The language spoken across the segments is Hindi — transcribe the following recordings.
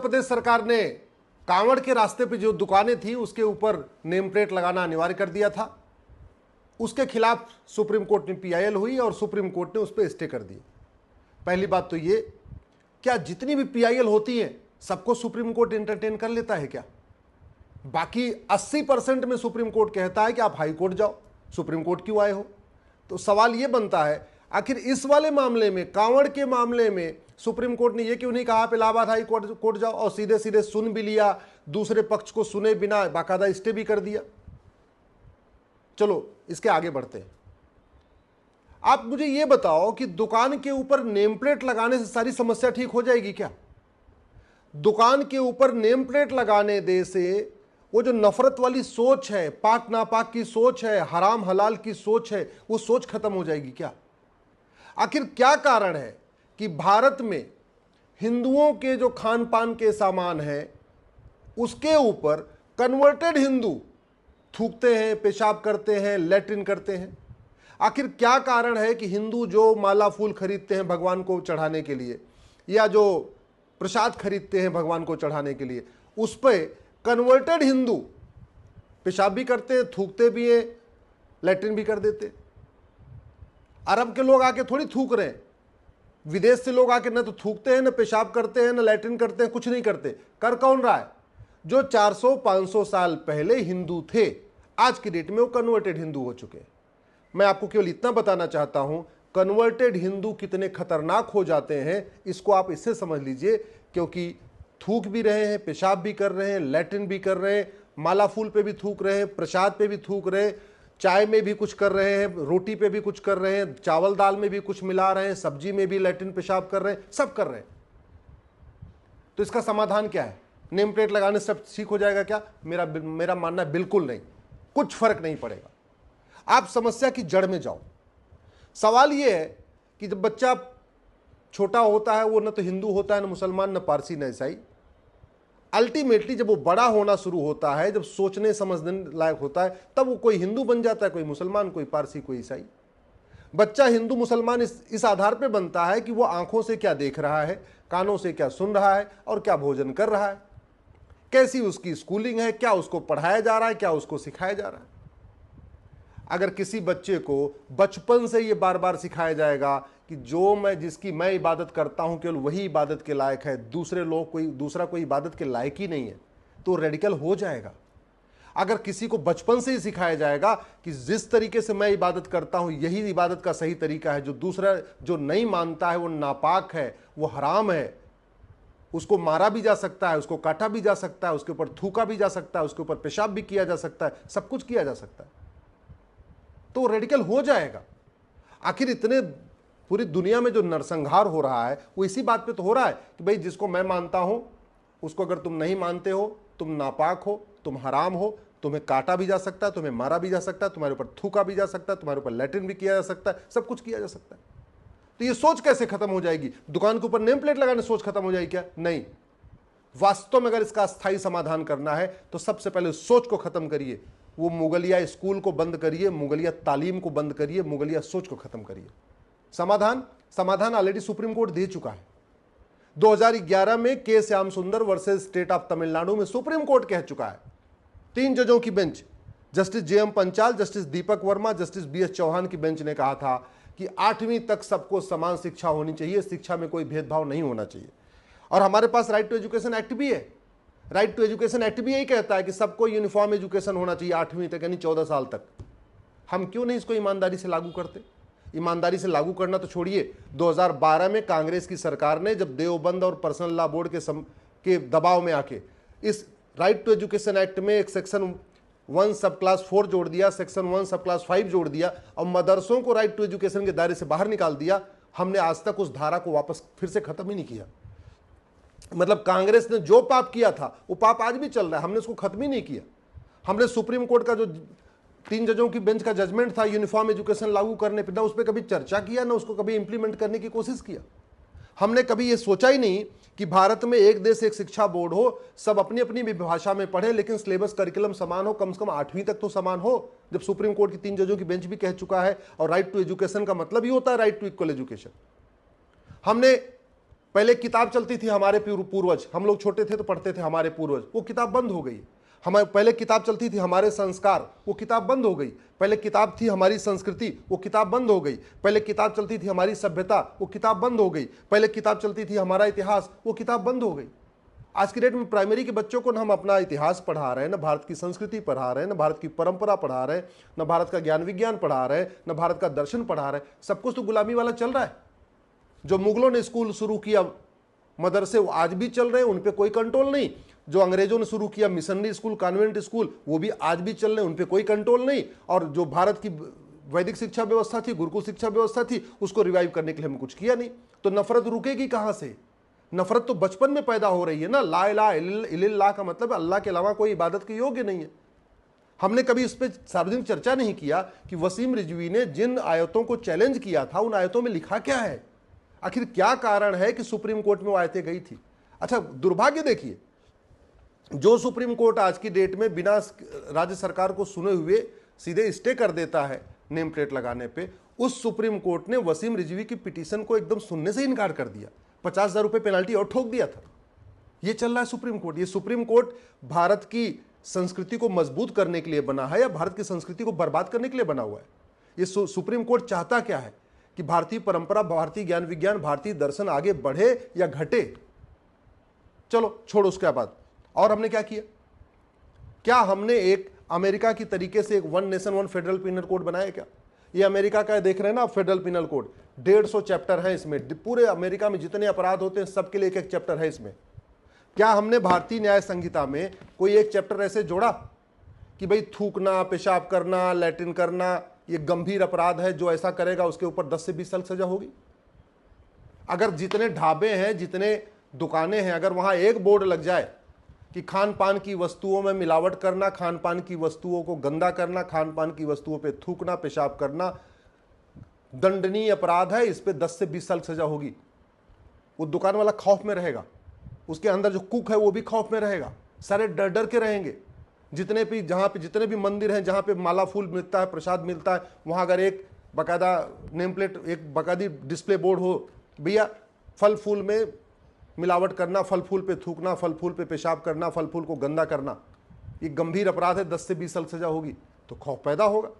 प्रदेश सरकार ने कांवड़ के रास्ते पे जो दुकानें थी उसके ऊपर नेम प्लेट लगाना अनिवार्य कर दिया था। उसके खिलाफ सुप्रीम कोर्ट में पीआईएल हुई और सुप्रीम कोर्ट ने उस पर स्टे कर दिया। पहली बात तो ये, क्या जितनी भी पीआईएल होती है सबको सुप्रीम कोर्ट एंटरटेन कर लेता है क्या? बाकी 80% में सुप्रीम कोर्ट कहता है कि आप हाई कोर्ट जाओ, सुप्रीम कोर्ट क्यों आए हो? तो सवाल ये बनता है, आखिर इस वाले मामले में, कांवड़ के मामले में सुप्रीम कोर्ट ने ये क्यों नहीं कहा आप इलाहाबाद हाई कोर्ट जाओ, और सीधे सीधे सुन भी लिया, दूसरे पक्ष को सुने बिना बाकायदा स्टे भी कर दिया। चलो इसके आगे बढ़ते हैं। आप मुझे ये बताओ कि दुकान के ऊपर नेम प्लेट लगाने से सारी समस्या ठीक हो जाएगी क्या? दुकान के ऊपर नेम प्लेट लगाने दे से वो जो नफरत वाली सोच है, पाक नापाक की सोच है, हराम हलाल की सोच है, वो सोच खत्म हो जाएगी क्या? आखिर क्या कारण है कि भारत में हिंदुओं के जो खान पान के सामान है उसके ऊपर कन्वर्टेड हिंदू थूकते हैं, पेशाब करते हैं, लैट्रिन करते हैं? आखिर क्या कारण है कि हिंदू जो माला फूल खरीदते हैं भगवान को चढ़ाने के लिए, या जो प्रसाद खरीदते हैं भगवान को चढ़ाने के लिए, उस पर कन्वर्टेड हिंदू पेशाब भी करते हैं, थूकते भी हैं, लैट्रिन भी कर देते हैं? अरब के लोग आके थोड़ी थूक रहे हैं, विदेश से लोग आके न तो थूकते हैं, न पेशाब करते हैं, न लैट्रिन करते हैं, कुछ नहीं करते। कर कौन रहा है? जो 400-500 साल पहले हिंदू थे, आज की डेट में वो कन्वर्टेड हिंदू हो चुके हैं। मैं आपको केवल इतना बताना चाहता हूं, कन्वर्टेड हिंदू कितने खतरनाक हो जाते हैं इसको आप इससे समझ लीजिए, क्योंकि थूक भी रहे हैं, पेशाब भी कर रहे हैं, लैट्रिन भी कर रहे हैं, माला फूल पे भी थूक रहे हैं, प्रसाद पे भी थूक रहे हैं, चाय में भी कुछ कर रहे हैं, रोटी पे भी कुछ कर रहे हैं, चावल दाल में भी कुछ मिला रहे हैं, सब्जी में भी लैट्रिन पेशाब कर रहे हैं, सब कर रहे हैं। तो इसका समाधान क्या है? नेम प्लेट लगाने से सब ठीक हो जाएगा क्या? मेरा मानना है बिल्कुल नहीं, कुछ फर्क नहीं पड़ेगा। आप समस्या की जड़ में जाओ। सवाल यह है कि जब बच्चा छोटा होता है वो न तो हिंदू होता है, न मुसलमान, न पारसी, न ईसाई। अल्टीमेटली जब वो बड़ा होना शुरू होता है, जब सोचने समझने लायक होता है, तब वो कोई हिंदू बन जाता है, कोई मुसलमान, कोई पारसी, कोई ईसाई। बच्चा हिंदू मुसलमान इस आधार पे बनता है कि वो आंखों से क्या देख रहा है, कानों से क्या सुन रहा है, और क्या भोजन कर रहा है, कैसी उसकी स्कूलिंग है, क्या उसको पढ़ाया जा रहा है, क्या उसको सिखाया जा रहा है। अगर किसी बच्चे को बचपन से ये बार बार सिखाया जाएगा कि जिसकी मैं इबादत करता हूं केवल वही इबादत के लायक है, दूसरा कोई इबादत के लायक ही नहीं है, तो रेडिकल हो जाएगा। अगर किसी को बचपन से ही सिखाया जाएगा कि जिस तरीके से मैं इबादत करता हूं यही इबादत का सही तरीका है, जो दूसरा जो नहीं मानता है वो नापाक है, वो हराम है, उसको मारा भी जा सकता है, उसको काटा भी जा सकता है, उसके ऊपर थूका भी जा सकता है, उसके ऊपर पेशाब भी किया जा सकता है, सब कुछ किया जा सकता है, तो रेडिकल हो जाएगा। आखिर इतने पूरी दुनिया में जो नरसंहार हो रहा है वो इसी बात पे तो हो रहा है कि भाई जिसको मैं मानता हूं उसको अगर तुम नहीं मानते हो, तुम नापाक हो, तुम हराम हो, तुम्हें काटा भी जा सकता है, तुम्हें मारा भी जा सकता है, तुम्हारे ऊपर थूका भी जा सकता है, तुम्हारे ऊपर लैट्रिन भी किया जा सकता है, सब कुछ किया जा सकता है। तो ये सोच कैसे खत्म हो जाएगी? दुकान के ऊपर नेम प्लेट लगाने सोच खत्म हो जाएगी क्या? नहीं। वास्तव में अगर इसका अस्थायी समाधान करना है तो सबसे पहले सोच को खत्म करिए। वो मुगलिया स्कूल को बंद करिए, मुगलिया तालीम को बंद करिए, मुगलिया सोच को खत्म करिए। समाधान ऑलरेडी सुप्रीम कोर्ट दे चुका है। 2011 में के श्याम सुंदर वर्सेस स्टेट ऑफ तमिलनाडु में सुप्रीम कोर्ट कह चुका है, 3 जजों की bench, justice JM Panchal, justice Deepak Verma, justice BS Chauhan की बेंच ने कहा था कि 8वीं तक सबको समान शिक्षा होनी चाहिए, शिक्षा में कोई भेदभाव नहीं होना चाहिए। और हमारे पास राइट टू एजुकेशन एक्ट भी है। राइट टू एजुकेशन एक्ट भी यही कहता है कि सबको यूनिफॉर्म एजुकेशन होना चाहिए 8वीं तक, यानी 14 साल तक। हम क्यों नहीं इसको ईमानदारी से लागू करते? ईमानदारी से लागू करना तो छोड़िए, 2012 में कांग्रेस की सरकार ने जब देवबंद और पर्सनल लॉ बोर्ड के दबाव में आके इस राइट टू एजुकेशन एक्ट में एक सेक्शन 1 सब क्लास 4 जोड़ दिया, सेक्शन 1 सब क्लास 5 जोड़ दिया और मदरसों को राइट टू एजुकेशन के दायरे से बाहर निकाल दिया, हमने आज तक उस धारा को वापस फिर से खत्म ही नहीं किया। मतलब कांग्रेस ने जो पाप किया था वो पाप आज भी चल रहा है, हमने उसको खत्म ही नहीं किया। हमने सुप्रीम कोर्ट का जो 3 जजों की बेंच का जजमेंट था यूनिफॉर्म एजुकेशन लागू करने पर, ना उस पर कभी चर्चा किया, ना उसको कभी इंप्लीमेंट करने की कोशिश किया। हमने कभी ये सोचा ही नहीं कि भारत में एक देश एक शिक्षा बोर्ड हो, सब अपनी अपनी भाषा में पढ़े, लेकिन सिलेबस करिकुलम समान हो, कम से कम 8वीं तक तो समान हो। जब सुप्रीम कोर्ट की 3 जजों की बेंच भी कह चुका है, और राइट टू एजुकेशन का मतलब ही होता है राइट टू इक्वल एजुकेशन। हमने पहले किताब चलती थी हमारे पूर्वज, हम लोग छोटे थे तो पढ़ते थे हमारे पूर्वज, वो किताब बंद हो गई। हमारे पहले किताब चलती थी हमारे संस्कार, वो किताब बंद हो गई। पहले किताब थी हमारी संस्कृति, वो किताब बंद हो गई। पहले किताब चलती थी हमारी सभ्यता, वो किताब बंद हो गई। पहले किताब चलती थी हमारा इतिहास, वो किताब बंद हो गई। आज की डेट में प्राइमरी के बच्चों को न हम अपना इतिहास पढ़ा रहे हैं, न भारत की संस्कृति पढ़ा रहे हैं, न भारत की परंपरा पढ़ा रहे हैं, न भारत का ज्ञान विज्ञान पढ़ा रहे हैं, न भारत का दर्शन पढ़ा रहे हैं। सब कुछ तो गुलामी वाला चल रहा है। जो मुगलों ने स्कूल शुरू किया, मदरसे, वो आज भी चल रहे हैं, उन पे कोई कंट्रोल नहीं। जो अंग्रेजों ने शुरू किया मिशनरी स्कूल, कॉन्वेंट स्कूल, वो भी आज भी चल रहे हैं, उन पे कोई कंट्रोल नहीं। और जो भारत की वैदिक शिक्षा व्यवस्था थी, गुरुकुल शिक्षा व्यवस्था थी, उसको रिवाइव करने के लिए हमने कुछ किया नहीं। तो नफरत रुकेगी कहां से? नफरत तो बचपन में पैदा हो रही है ना। ला इलाहा इल्लल्लाह का मतलब अल्लाह के अलावा कोई इबादत के योग्य नहीं है। हमने कभी इस पर सार्वजनिक चर्चा नहीं किया कि वसीम रिजवी ने जिन आयतों को चैलेंज किया था, उन आयतों में लिखा क्या है, आखिर क्या कारण है कि सुप्रीम कोर्ट में वो आयतें गई थी। अच्छा, दुर्भाग्य देखिए, जो सुप्रीम कोर्ट आज की डेट में बिना राज्य सरकार को सुने हुए सीधे स्टे कर देता है नेम प्लेट लगाने पे, उस सुप्रीम कोर्ट ने वसीम रिजवी की पिटीशन को एकदम सुनने से इनकार कर दिया। 50,000 रुपये पेनल्टी और ठोक दिया था। ये चल रहा है सुप्रीम कोर्ट। ये सुप्रीम कोर्ट भारत की संस्कृति को मजबूत करने के लिए बना है या भारत की संस्कृति को बर्बाद करने के लिए बना हुआ है? ये सुप्रीम कोर्ट चाहता क्या है कि भारतीय परंपरा, भारतीय ज्ञान विज्ञान, भारतीय दर्शन आगे बढ़े या घटे? चलो छोड़ो उसके बाद। और हमने क्या किया? क्या हमने एक अमेरिका की तरीके से एक one nation one federal penal code बनाया क्या? ये अमेरिका का देख रहे हैं ना फेडरल पिनल कोड, 150 चैप्टर है इसमें। पूरे अमेरिका में जितने अपराध होते हैं सबके लिए एक एक चैप्टर है इसमें। क्या हमने भारतीय न्याय संहिता में कोई एक चैप्टर ऐसे जोड़ा कि भाई थूकना, पेशाब करना, लैट्रिन करना ये गंभीर अपराध है, जो ऐसा करेगा उसके ऊपर 10 से 20 साल सजा होगी? अगर जितने ढाबे हैं, जितने दुकानें हैं, अगर वहां एक बोर्ड लग जाए कि खान पान की वस्तुओं में मिलावट करना, खान पान की वस्तुओं को गंदा करना, खान पान की वस्तुओं पे थूकना, पेशाब करना दंडनीय अपराध है, इस पे 10 से 20 साल सजा होगी, वो दुकान वाला खौफ में रहेगा, उसके अंदर जो कुक है वो भी खौफ में रहेगा, सारे डर डर के रहेंगे। जितने भी जहाँ पे जितने भी मंदिर हैं जहाँ पे माला फूल मिलता है, प्रसाद मिलता है, वहाँ अगर एक बाकायदा नेम प्लेट, एक बाकायदी डिस्प्ले बोर्ड हो, भैया फल फूल में मिलावट करना, फल फूल पे थूकना, फल फूल पे पेशाब करना, फल फूल को गंदा करना ये गंभीर अपराध है, 10 से 20 साल सजा होगी, तो खौफ पैदा होगा।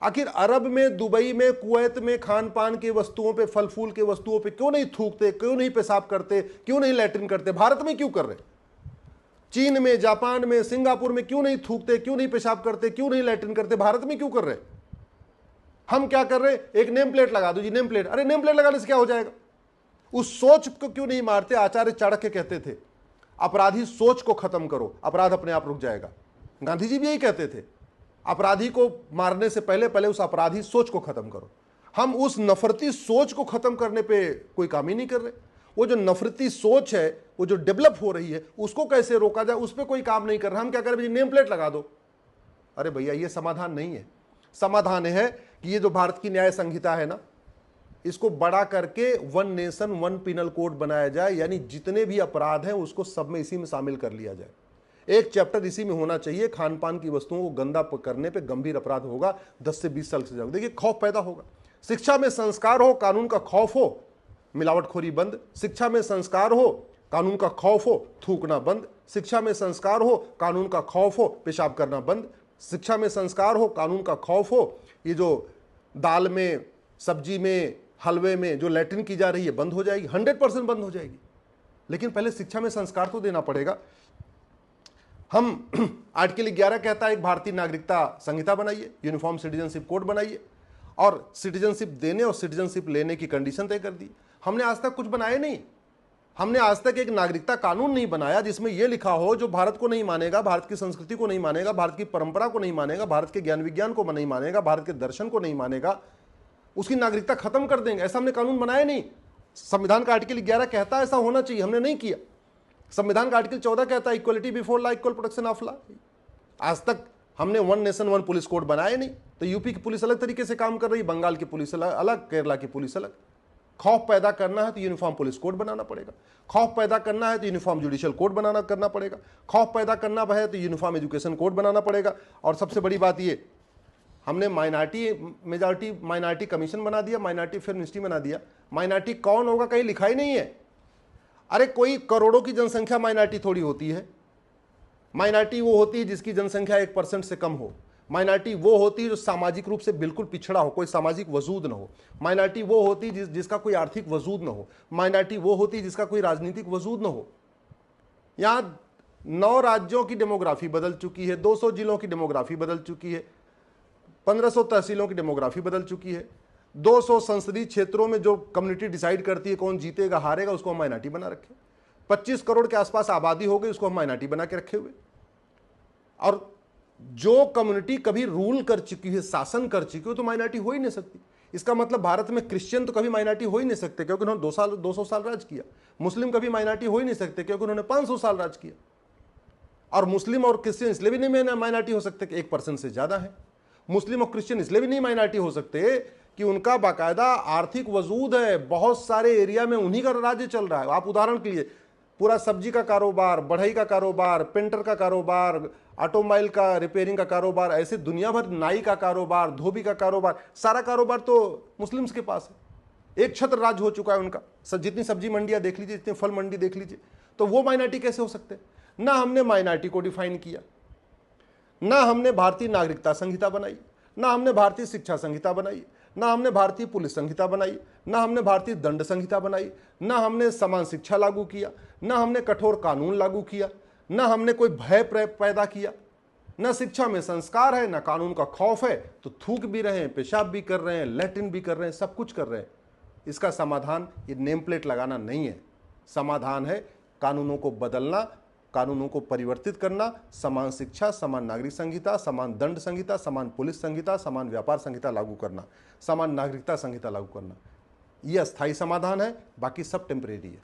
आखिर अरब में, दुबई में, कुवैत में खान पान के वस्तुओं पे, फल फूल के वस्तुओं पे क्यों नहीं थूकते, क्यों नहीं पेशाब करते, क्यों नहीं लैट्रिन करते? भारत में क्यों कर रहे? चीन में, जापान में, सिंगापुर में क्यों नहीं थूकते, क्यों नहीं पेशाब करते, क्यों नहीं लैट्रिन करते? भारत में क्यों कर रहे? हम क्या कर रहे? एक नेम प्लेट लगा दो जी, नेम प्लेट। अरे नेम प्लेट लगाने से क्या हो जाएगा? उस सोच को क्यों नहीं मारते? आचार्य चाणक्य कहते थे अपराधी सोच को खत्म करो, अपराध अपने आप रुक जाएगा। गांधी जी भी यही कहते थे, अपराधी को मारने से पहले पहले उस अपराधी सोच को खत्म करो। हम उस नफरती सोच को खत्म करने पे कोई काम ही नहीं कर रहे। वो जो नफरती सोच है, वो जो डेवलप हो रही है, उसको कैसे रोका जाए, उस पर कोई काम नहीं कर रहा। हम क्या करें? भाई नेम प्लेट लगा दो। अरे भैया, ये समाधान नहीं है। समाधान है कि ये जो भारत की न्याय संहिता है ना, इसको बड़ा करके one nation one penal code बनाया जाए, यानी जितने भी अपराध हैं उसको सब में, इसी में शामिल कर लिया जाए। एक चैप्टर इसी में होना चाहिए, खान पान की वस्तुओं को गंदा करने पे गंभीर अपराध होगा, 10 से 20 साल से ज्यादा। देखिए, खौफ पैदा होगा। शिक्षा में संस्कार हो, कानून का खौफ हो, मिलावटखोरी बंद। शिक्षा में संस्कार हो, कानून का खौफ हो, थूकना बंद। शिक्षा में संस्कार हो, कानून का खौफ हो, पेशाब करना बंद। शिक्षा में संस्कार हो, कानून का खौफ हो, ये जो दाल में, सब्जी में, हलवे में जो लैट्रिन की जा रही है बंद हो जाएगी, 100% बंद हो जाएगी। लेकिन पहले शिक्षा में संस्कार तो देना पड़ेगा। हम आर्टिकल 11 कहता है एक भारतीय नागरिकता संहिता बनाइए, यूनिफॉर्म सिटीजनशिप कोड बनाइए, और सिटीजनशिप देने और सिटीजनशिप लेने की कंडीशन तय कर दी। हमने आज तक कुछ बनाए नहीं। हमने आज तक एक नागरिकता कानून नहीं बनाया जिसमें यह लिखा हो जो भारत को नहीं मानेगा, भारत की संस्कृति को नहीं मानेगा, भारत की परंपरा को नहीं मानेगा, भारत के ज्ञान विज्ञान को नहीं मानेगा, भारत के दर्शन को नहीं मानेगा, उसकी नागरिकता खत्म कर देंगे। ऐसा हमने कानून बनाया नहीं। संविधान का आर्टिकल 11 कहता है ऐसा होना चाहिए, हमने नहीं किया। संविधान का आर्टिकल 14 कहता है equality before law, equal protection of law. आज तक हमने one nation one police code बनाए नहीं। तो यूपी की पुलिस अलग तरीके से काम कर रही, बंगाल की पुलिस अलग, केरला की पुलिस अलग। खौफ पैदा करना है तो यूनिफॉर्म पुलिस कोड बनाना पड़ेगा। खौफ पैदा करना है तो यूनिफॉर्म जुडिशियल कोड करना पड़ेगा। खौफ पैदा करना है तो यूनिफॉर्म एजुकेशन कोड बनाना पड़ेगा। और सबसे बड़ी बात ये, हमने माइनॉरिटी कमीशन बना दिया, माइनॉरिटी फिल्म मिनिस्ट्री बना दिया। माइनॉरिटी कौन होगा कहीं लिखा ही नहीं है। अरे कोई करोड़ों की जनसंख्या माइनॉरिटी थोड़ी होती है। माइनॉरिटी वो होती है जिसकी जनसंख्या 1% से कम हो। माइनॉरिटी वो होती है जो सामाजिक रूप से बिल्कुल पिछड़ा हो, कोई सामाजिक वजूद न हो। माइनॉरिटी वो होती है जिसका कोई आर्थिक वजूद न हो। माइनॉरिटी वो होती है जिसका कोई राजनीतिक वजूद न हो। यहाँ 9 राज्यों की डेमोग्राफी बदल चुकी है, 200 जिलों की डेमोग्राफी बदल चुकी है, 1500 तहसीलों की डेमोग्राफी बदल चुकी है, 200 संसदीय क्षेत्रों में जो कम्युनिटी डिसाइड करती है कौन जीतेगा हारेगा उसको हम माइनॉरिटी बना रखे। 25 करोड़ के आसपास आबादी हो गई, उसको हम माइनॉरिटी बना के रखे हुए। और जो कम्युनिटी कभी रूल कर चुकी है, शासन कर चुकी है, तो माइनॉरिटी हो ही नहीं सकती। इसका मतलब भारत में क्रिश्चियन तो कभी माइनॉरिटी हो ही नहीं सकते क्योंकि उन्होंने 200 साल राज किया। मुस्लिम कभी माइनॉरिटी हो ही नहीं सकते क्योंकि उन्होंने 500 साल राज किया। और मुस्लिम और क्रिश्चियन इसलिए भी नहीं माइनॉरिटी हो सकते कि 1% से ज्यादा है। मुस्लिम और क्रिश्चियन इसलिए भी नहीं माइनॉरिटी हो सकते कि उनका बाकायदा आर्थिक वजूद है, बहुत सारे एरिया में उन्हीं का राज्य चल रहा है। आप उदाहरण के लिए पूरा सब्जी का कारोबार, बढ़ई का कारोबार, पेंटर का कारोबार, ऑटोमोबाइल का रिपेयरिंग का कारोबार, ऐसे दुनिया भर, नाई का कारोबार, धोबी का कारोबार, सारा कारोबार तो मुस्लिम्स के पास है। एक छत्र राज हो चुका है उनका। जितनी सब्जी मंडियां देख लीजिए, जितनी फल मंडी देख लीजिए, तो वो माइनॉरिटी कैसे हो सकते? ना हमने माइनॉरिटी को डिफाइन किया, ना हमने भारतीय नागरिकता संहिता बनाई, ना हमने भारतीय शिक्षा संहिता बनाई, ना हमने भारतीय पुलिस संहिता बनाई, ना हमने भारतीय दंड संहिता बनाई, ना हमने समान शिक्षा लागू किया, ना हमने कठोर कानून लागू किया, ना हमने कोई भय पैदा किया। ना शिक्षा में संस्कार है, ना कानून का खौफ है, तो थूक भी रहे हैं, पेशाब भी कर रहे हैं, लैट्रिन भी कर रहे हैं, सब कुछ कर रहे हैं। इसका समाधान ये नेम प्लेट लगाना नहीं है। समाधान है कानूनों को बदलना, कानूनों को परिवर्तित करना, समान शिक्षा, समान नागरिक संहिता, समान दंड संहिता, समान पुलिस संहिता, समान व्यापार संहिता लागू करना, समान नागरिकता संहिता लागू करना। यह अस्थायी समाधान है, बाकी सब टेम्परेरी है।